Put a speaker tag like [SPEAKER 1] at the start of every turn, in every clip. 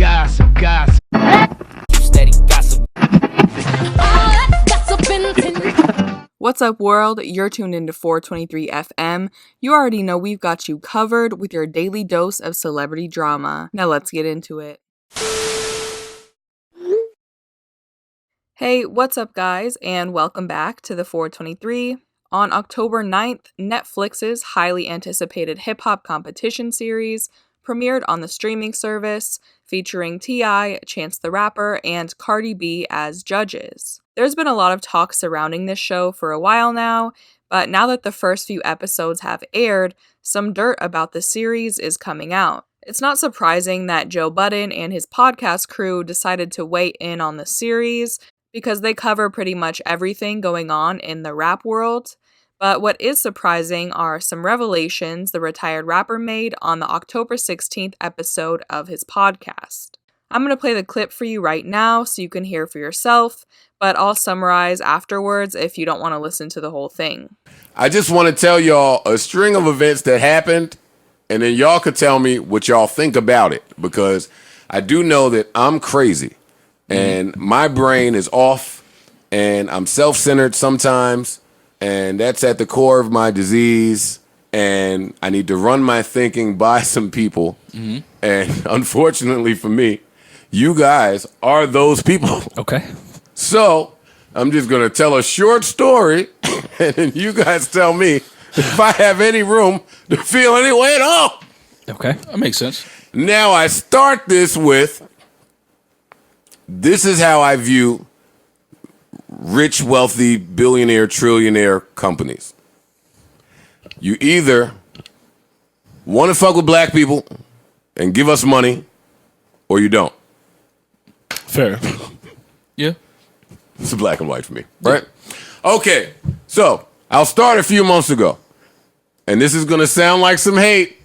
[SPEAKER 1] Gossip, gossip.
[SPEAKER 2] Steady gossip.
[SPEAKER 3] What's up, world? You're tuned into 423 FM. You already know we've got you covered with your daily dose of celebrity drama. Now let's get into it. Hey, what's up, guys, and welcome back to the 423. On October 9th, Netflix's highly anticipated hip-hop competition series premiered on the streaming service, featuring T.I., Chance the Rapper, and Cardi B as judges. There's been a lot of talk surrounding this show for a while now, but now that the first few episodes have aired, some dirt about the series is coming out. It's not surprising that Joe Budden and his podcast crew decided to weigh in on the series, because they cover pretty much everything going on in the rap world. But what is surprising are some revelations the retired rapper made on the October 16th episode of his podcast. I'm going to play the clip for you right now so you can hear for yourself, but I'll summarize afterwards if you don't want to listen to the whole thing.
[SPEAKER 4] I just want to tell y'all a string of events that happened, and then y'all could tell me what y'all think about it, because I do know that I'm crazy, and my brain is off, and I'm self-centered sometimes, and that's at the core of my disease, and I need to run my thinking by some people. And unfortunately for me, you guys are those people.
[SPEAKER 5] Okay.
[SPEAKER 4] So I'm just going to tell a short story, and then you guys tell me if I have any room to feel any way at all.
[SPEAKER 5] Okay. That makes sense.
[SPEAKER 4] Now I start this with, this is how I view rich, wealthy, billionaire, trillionaire companies. You either want to fuck with black people and give us money, or you don't.
[SPEAKER 5] Fair. Yeah.
[SPEAKER 4] It's black and white for me, right? Okay, so I'll start a few months ago, and this is going to sound like some hate.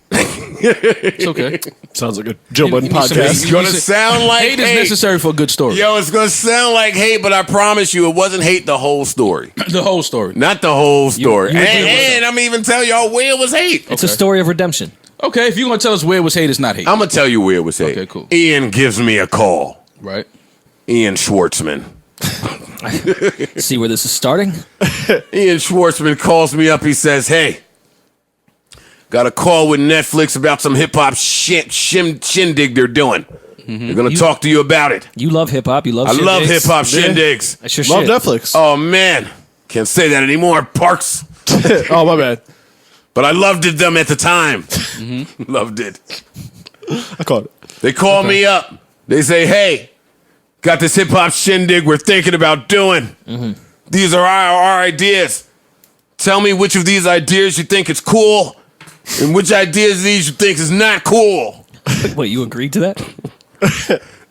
[SPEAKER 5] It's okay.
[SPEAKER 6] Sounds like a Joe Budden podcast.
[SPEAKER 4] It's going to sound like hate.
[SPEAKER 5] Hate is necessary for a good story.
[SPEAKER 4] Yo, it's going to sound like hate, but I promise you it wasn't hate the whole story.
[SPEAKER 5] The whole story.
[SPEAKER 4] Not the whole story.
[SPEAKER 5] You
[SPEAKER 4] and I'm even tell y'all where it was hate.
[SPEAKER 5] It's a story of redemption. Okay, if you're going to tell us where it was hate, it's not hate.
[SPEAKER 4] I'm going to tell you where it was hate.
[SPEAKER 5] Okay, cool.
[SPEAKER 4] Ian gives me a call.
[SPEAKER 5] Right.
[SPEAKER 4] Ian Schwartzman.
[SPEAKER 5] See where this is starting?
[SPEAKER 4] Ian Schwartzman calls me up. He says, hey, got a call with Netflix about some hip-hop shindig they're doing. They're going to talk to you about it.
[SPEAKER 5] You love hip-hop. You love
[SPEAKER 4] I
[SPEAKER 5] shindigs.
[SPEAKER 4] love hip-hop shindigs.
[SPEAKER 5] That's your
[SPEAKER 6] Love
[SPEAKER 5] shit.
[SPEAKER 6] Netflix.
[SPEAKER 4] Oh, man. Can't say that anymore, Parks.
[SPEAKER 6] Oh, my bad.
[SPEAKER 4] But I loved it them at the time. Loved it.
[SPEAKER 6] I caught it.
[SPEAKER 4] They call me up. They say, hey, got this hip-hop shindig we're thinking about doing. These are our ideas. Tell me which of these ideas you think is cool and which ideas of these you think is not cool.
[SPEAKER 5] Wait, you agreed to that?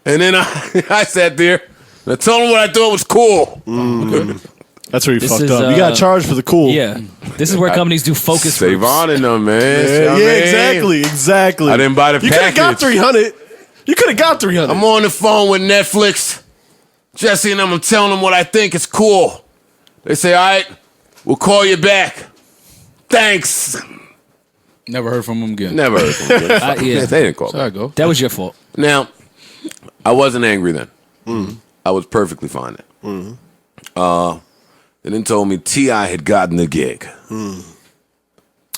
[SPEAKER 4] And then I sat there and I told them what I thought was cool.
[SPEAKER 6] That's where you
[SPEAKER 5] This
[SPEAKER 6] fucked
[SPEAKER 5] is,
[SPEAKER 6] up. You got charged for the cool.
[SPEAKER 5] Yeah. This is where companies do focus
[SPEAKER 4] Save
[SPEAKER 5] groups.
[SPEAKER 4] on in them, man.
[SPEAKER 6] Yeah,
[SPEAKER 4] You know what I mean?
[SPEAKER 6] exactly.
[SPEAKER 4] I didn't buy the
[SPEAKER 6] You could have got
[SPEAKER 4] package.
[SPEAKER 6] 300. You could have got 300.
[SPEAKER 4] I'm on the phone with Netflix. Jesse and I'm telling them what I think is cool. They say, all right, we'll call you back. Thanks.
[SPEAKER 5] Never heard from them again.
[SPEAKER 4] Never heard from them.
[SPEAKER 5] Yeah.
[SPEAKER 4] They didn't call
[SPEAKER 5] There I
[SPEAKER 4] me.
[SPEAKER 5] go. That was your fault.
[SPEAKER 4] Now, I wasn't angry then. I was perfectly fine then. They then told me T.I. had gotten the gig.
[SPEAKER 6] A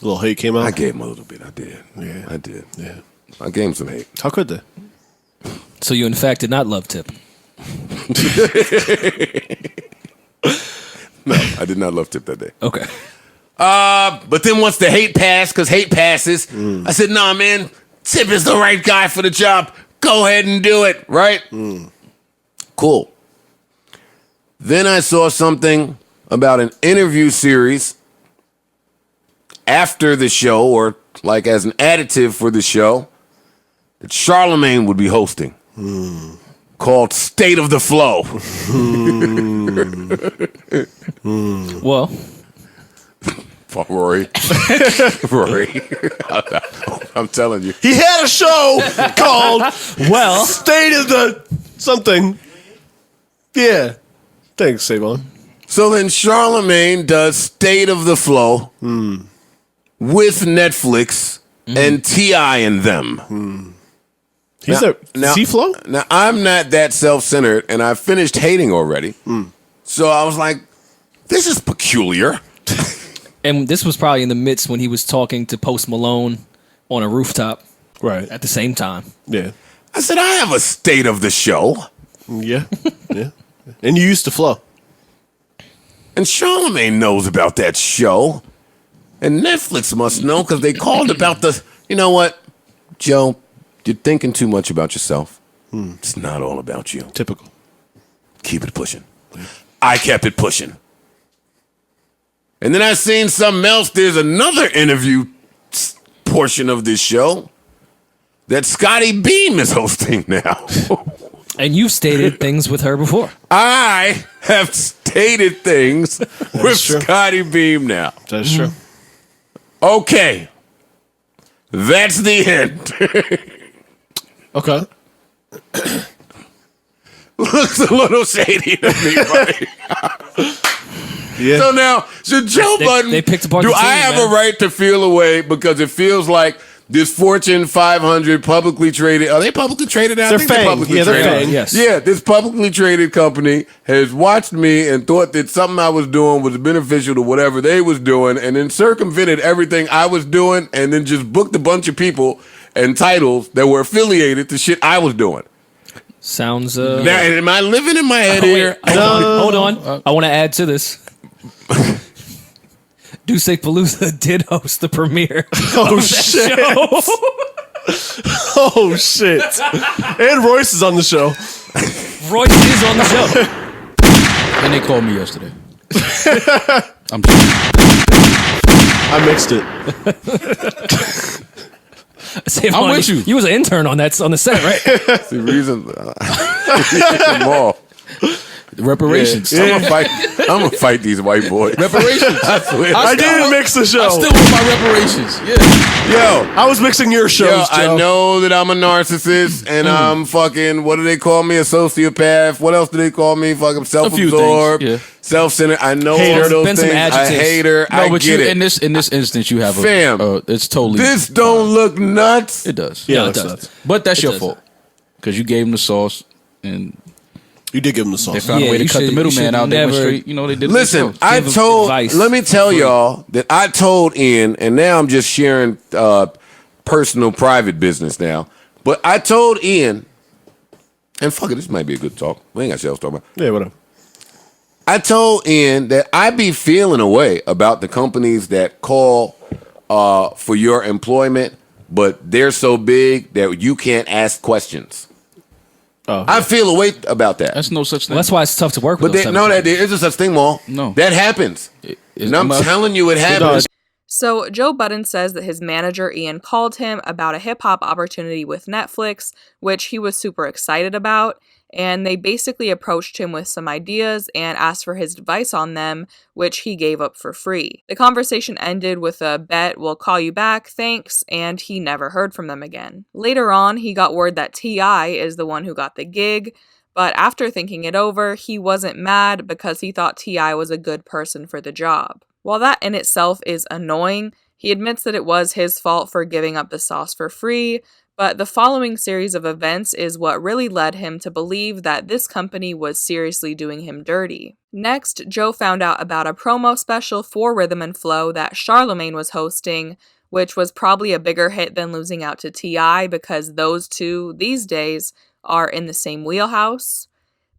[SPEAKER 6] little hate came out.
[SPEAKER 4] I gave him a little bit. I did.
[SPEAKER 6] Yeah.
[SPEAKER 4] I did.
[SPEAKER 6] Yeah.
[SPEAKER 4] I gave him some hate.
[SPEAKER 6] How could they?
[SPEAKER 5] So you, in fact, did not love Tip.
[SPEAKER 4] No, I did not love Tip that day.
[SPEAKER 5] Okay.
[SPEAKER 4] But then once the hate passed, because hate passes, I said, nah, man, Tip is the right guy for the job. Go ahead and do it, right? Cool. Then I saw something about an interview series after the show, or like as an additive for the show, that Charlemagne would be hosting, called State of the Flow.
[SPEAKER 5] Well,
[SPEAKER 4] Rory. Rory. I'm telling you.
[SPEAKER 6] He had a show called
[SPEAKER 5] well,
[SPEAKER 6] State of the something. Yeah. Thanks, Savon.
[SPEAKER 4] So then Charlemagne does State of the Flow with Netflix and T.I. and them.
[SPEAKER 6] He's C-Flow?
[SPEAKER 4] Now, I'm not that self-centered, and I finished hating already. So I was like, this is peculiar.
[SPEAKER 1] And this was probably in the midst when he was talking to Post Malone on a rooftop.
[SPEAKER 6] Right.
[SPEAKER 1] At the same time.
[SPEAKER 6] Yeah.
[SPEAKER 4] I said, I have a state of the show.
[SPEAKER 6] Yeah. Yeah. And you used to flow.
[SPEAKER 4] And Charlamagne knows about that show. And Netflix must know because they called about the... You know what, Joe? You're thinking too much about yourself. It's not all about you.
[SPEAKER 6] Typical.
[SPEAKER 4] Keep it pushing. I kept it pushing. And then I seen something else. There's another interview portion of this show that Scotty Beam is hosting now.
[SPEAKER 1] And you've stated things with her before.
[SPEAKER 4] I have stated things with
[SPEAKER 6] true.
[SPEAKER 4] Scotty Beam now.
[SPEAKER 6] That's true.
[SPEAKER 4] Okay. That's the end.
[SPEAKER 6] Okay.
[SPEAKER 4] Looks a little shady to me, buddy.
[SPEAKER 6] Yeah.
[SPEAKER 4] So now, should Joe Budden,
[SPEAKER 1] they picked apart
[SPEAKER 4] do
[SPEAKER 1] the team,
[SPEAKER 4] I have
[SPEAKER 1] man.
[SPEAKER 4] a right to feel away because it feels like this Fortune 500 publicly traded, are they publicly traded now?
[SPEAKER 6] They're FANG.
[SPEAKER 4] publicly
[SPEAKER 6] Yeah, they're
[SPEAKER 4] traded.
[SPEAKER 6] FANG.
[SPEAKER 1] Yes.
[SPEAKER 4] Yeah, this publicly traded company has watched me and thought that something I was doing was beneficial to whatever they was doing and then circumvented everything I was doing and then just booked a bunch of people and titles that were affiliated to shit I was doing.
[SPEAKER 1] Sounds...
[SPEAKER 4] Now, am I living in my head here?
[SPEAKER 1] Hold on. I want to add to this. Duce Palooza did host the premiere.
[SPEAKER 6] Oh, shit. Oh, shit. And Royce is on the show.
[SPEAKER 1] Royce is on the show.
[SPEAKER 5] And they called me yesterday. I'm
[SPEAKER 6] I mixed it.
[SPEAKER 1] I'm
[SPEAKER 5] with you.
[SPEAKER 1] You was an intern on the set, right?
[SPEAKER 4] That's the reason. More.
[SPEAKER 5] reparations.
[SPEAKER 4] I'm gonna fight these white boys.
[SPEAKER 5] Reparations.
[SPEAKER 4] I swear.
[SPEAKER 6] I didn't mix the show.
[SPEAKER 5] I still want my reparations. Yeah.
[SPEAKER 4] Yo,
[SPEAKER 6] I was mixing your shows,
[SPEAKER 4] yo,
[SPEAKER 6] Joe.
[SPEAKER 4] I know that I'm a narcissist and I'm fucking. What do they call me? A sociopath. What else do they call me? Fucking self-absorbed,
[SPEAKER 5] things, yeah.
[SPEAKER 4] self-centered. I know
[SPEAKER 6] Hater.
[SPEAKER 4] all those
[SPEAKER 1] Been some
[SPEAKER 4] things. I
[SPEAKER 1] adjectives.
[SPEAKER 4] hate her.
[SPEAKER 5] No,
[SPEAKER 4] I
[SPEAKER 5] but
[SPEAKER 4] get
[SPEAKER 5] you
[SPEAKER 4] it.
[SPEAKER 5] in this instance you have a
[SPEAKER 4] Fam,
[SPEAKER 5] it's totally
[SPEAKER 4] This don't look nuts.
[SPEAKER 5] it does.
[SPEAKER 6] Yeah,
[SPEAKER 1] No, it
[SPEAKER 6] that's
[SPEAKER 1] does.
[SPEAKER 6] nuts.
[SPEAKER 5] But that's your
[SPEAKER 1] does.
[SPEAKER 5] fault. Because you gave them the sauce and
[SPEAKER 6] You did give him the
[SPEAKER 5] they
[SPEAKER 6] sauce.
[SPEAKER 5] found
[SPEAKER 1] Yeah,
[SPEAKER 5] a way to
[SPEAKER 1] you
[SPEAKER 5] cut the
[SPEAKER 1] should-
[SPEAKER 5] middleman
[SPEAKER 1] you should
[SPEAKER 5] out. They went
[SPEAKER 1] never-
[SPEAKER 5] straight, they did it
[SPEAKER 4] Listen,
[SPEAKER 5] themselves.
[SPEAKER 4] I
[SPEAKER 1] Give
[SPEAKER 4] told.
[SPEAKER 1] advice.
[SPEAKER 4] Let me tell y'all that I told Ian, and now I'm just sharing personal, private business now. But I told Ian, and fuck it, this might be a good talk. We ain't got shit else to talk about.
[SPEAKER 6] Yeah, whatever.
[SPEAKER 4] I told Ian that I be feeling a way about the companies that call for your employment, but they're so big that you can't ask questions.
[SPEAKER 6] Oh,
[SPEAKER 4] I feel a way about that.
[SPEAKER 5] That's no such thing.
[SPEAKER 1] Well, that's why it's tough to work
[SPEAKER 4] But
[SPEAKER 1] with.
[SPEAKER 4] there isn't such thing, Maul.
[SPEAKER 5] No.
[SPEAKER 4] That happens. And I'm telling you it happens.
[SPEAKER 3] So Joe Budden says that his manager Ian called him about a hip-hop opportunity with Netflix, which he was super excited about, and they basically approached him with some ideas and asked for his advice on them, which he gave up for free. The conversation ended with a bet, "We'll call you back, thanks," and he never heard from them again. Later on, he got word that T.I. is the one who got the gig, but after thinking it over, he wasn't mad because he thought T.I. was a good person for the job. While that in itself is annoying, he admits that it was his fault for giving up the sauce for free, but the following series of events is what really led him to believe that this company was seriously doing him dirty. Next, Joe found out about a promo special for Rhythm and Flow that Charlamagne was hosting, which was probably a bigger hit than losing out to T.I. because those two, these days, are in the same wheelhouse.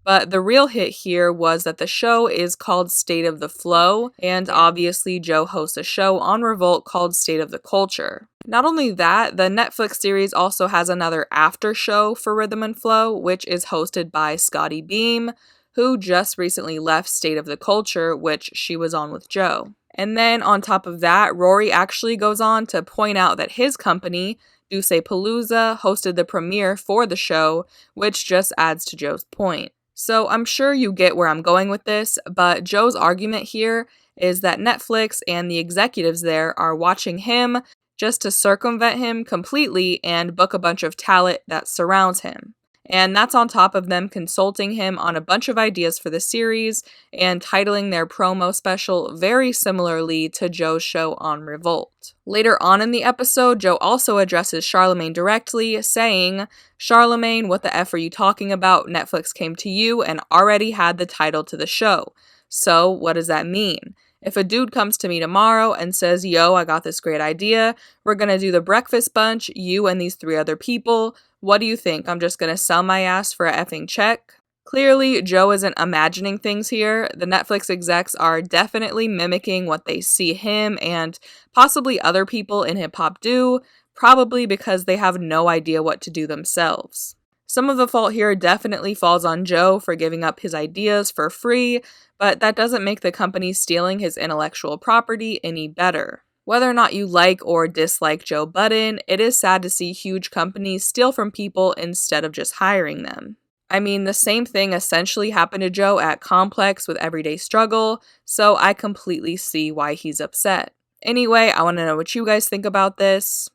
[SPEAKER 3] But the real hit here was that the show is called State of the Flow, and obviously Joe hosts a show on Revolt called State of the Culture. Not only that, the Netflix series also has another after show for Rhythm and Flow, which is hosted by Scotty Beam, who just recently left State of the Culture, which she was on with Joe. And then on top of that, Rory actually goes on to point out that his company, Duce Palooza, hosted the premiere for the show, which just adds to Joe's point. So I'm sure you get where I'm going with this, but Joe's argument here is that Netflix and the executives there are watching him just to circumvent him completely and book a bunch of talent that surrounds him. And that's on top of them consulting him on a bunch of ideas for the series and titling their promo special very similarly to Joe's show on Revolt. Later on in the episode, Joe also addresses Charlemagne directly, saying, "Charlemagne, what the F are you talking about? Netflix came to you and already had the title to the show. So, what does that mean? If a dude comes to me tomorrow and says, yo, I got this great idea, we're gonna do the breakfast bunch, you and these 3 other people, what do you think? I'm just gonna sell my ass for a effing check?" Clearly, Joe isn't imagining things here. The Netflix execs are definitely mimicking what they see him and possibly other people in hip-hop do, probably because they have no idea what to do themselves. Some of the fault here definitely falls on Joe for giving up his ideas for free, but that doesn't make the company stealing his intellectual property any better. Whether or not you like or dislike Joe Budden, it is sad to see huge companies steal from people instead of just hiring them. I mean, the same thing essentially happened to Joe at Complex with Everyday Struggle, so I completely see why he's upset. Anyway, I want to know what you guys think about this.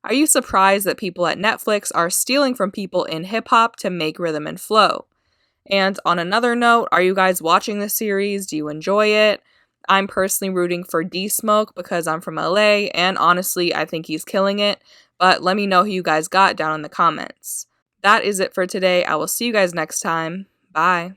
[SPEAKER 3] Are you surprised that people at Netflix are stealing from people in hip-hop to make rhythm and flow? And on another note, are you guys watching this series? Do you enjoy it? I'm personally rooting for D-Smoke because I'm from LA, and honestly, I think he's killing it, but let me know who you guys got down in the comments. That is it for today. I will see you guys next time. Bye.